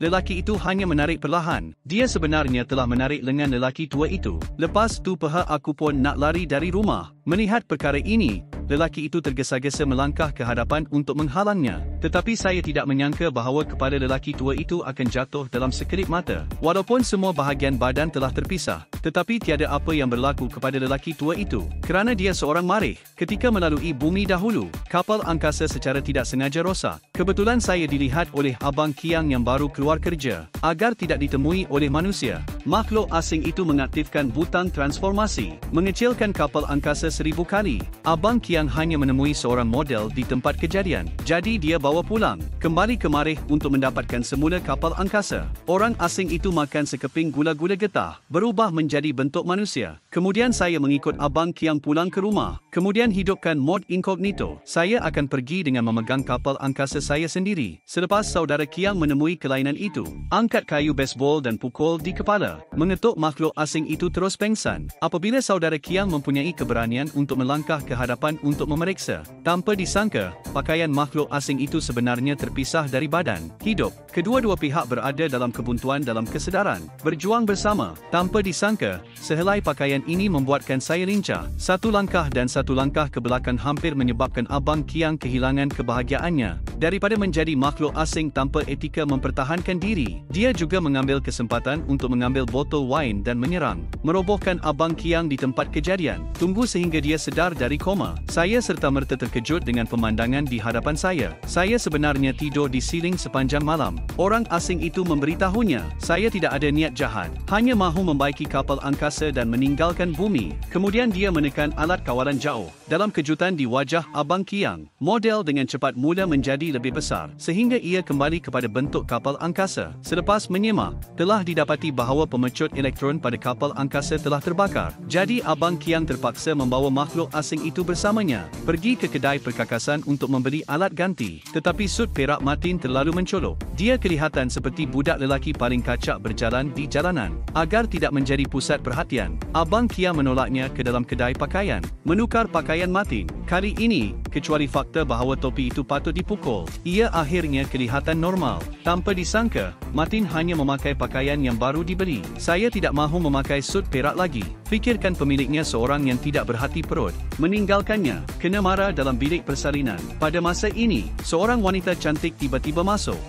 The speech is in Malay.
lelaki itu hanya menarik perlahan. Dia sebenarnya telah menarik lengan lelaki tua itu. Lepas tu aku pun nak lari dari rumah. Melihat perkara ini, lelaki itu tergesa-gesa melangkah ke hadapan untuk menghalangnya. Tetapi saya tidak menyangka bahawa kepala lelaki tua itu akan jatuh dalam sekelip mata. Walaupun semua bahagian badan telah terpisah, tetapi tiada apa yang berlaku kepada lelaki tua itu, kerana dia seorang marih. Ketika melalui bumi dahulu, kapal angkasa secara tidak sengaja rosak. Kebetulan saya dilihat oleh Abang Kiang yang baru keluar kerja, agar tidak ditemui oleh manusia. Makhluk asing itu mengaktifkan butang transformasi, mengecilkan kapal angkasa 1000 kali. Abang Kiang hanya menemui seorang model di tempat kejadian, jadi dia bawa pulang, kembali ke marih untuk mendapatkan semula kapal angkasa. Orang asing itu makan sekeping gula-gula getah, berubah menjadi bentuk manusia. Kemudian saya mengikut Abang Kiang pulang ke rumah, kemudian hidupkan mod incognito. Saya akan pergi dengan memegang kapal angkasa saya sendiri. Selepas saudara Kiang menemui kelainan itu, angkat kayu baseball dan pukul di kepala, mengetuk makhluk asing itu terus pengsan. Apabila saudara Kiang mempunyai keberanian untuk melangkah ke hadapan untuk memeriksa, tanpa disangka, pakaian makhluk asing itu sebenarnya terpisah dari badan hidup. Kedua-dua pihak berada dalam kebuntuan dalam kesedaran, berjuang bersama. Tanpa disangka, sehelai pakaian ini membuatkan saya lincah. Satu langkah ke belakang hampir menyebabkan Abang Kiang kehilangan kebahagiaannya. Daripada menjadi makhluk asing tanpa etika mempertahankan diri, dia juga mengambil kesempatan untuk mengambil botol wine dan menyerang, merobohkan Abang Kiang di tempat kejadian. Tunggu sehingga dia sedar dari koma. Saya serta-merta terkejut dengan pemandangan di hadapan saya. Saya sebenarnya tidur di siling sepanjang malam. Orang asing itu memberitahunya, saya tidak ada niat jahat, hanya mahu membaiki kapal angkasa dan meninggalkan bumi. Kemudian dia menekan alat kawalan jauh. Dalam kejutan di wajah Abang Kiang, model dengan cepat mula menjadi lebih besar, sehingga ia kembali kepada bentuk kapal angkasa. Selepas menyemak, telah didapati bahawa pemecut elektron pada kapal angkasa telah terbakar. Jadi Abang Kiang terpaksa membawa makhluk asing itu bersamanya, pergi ke kedai perkakasan untuk membeli alat ganti. Tetapi sut perak Martin terlalu mencolok. Dia kelihatan seperti budak lelaki paling kacak berjalan di jalanan. Agar tidak menjadi pusat perhatian, Abang Kiang menolaknya ke dalam kedai pakaian, menukar pakaian Martin. Kali ini, kecuali fakta bahawa topi itu patut dipukul, ia akhirnya kelihatan normal. Tanpa disangka, Martin hanya memakai pakaian yang baru dibeli. Saya tidak mahu memakai sut perak lagi. Fikirkan pemiliknya seorang yang tidak berhati perut, meninggalkannya, kena marah dalam bilik persalinan. Pada masa ini, seorang wanita cantik tiba-tiba masuk.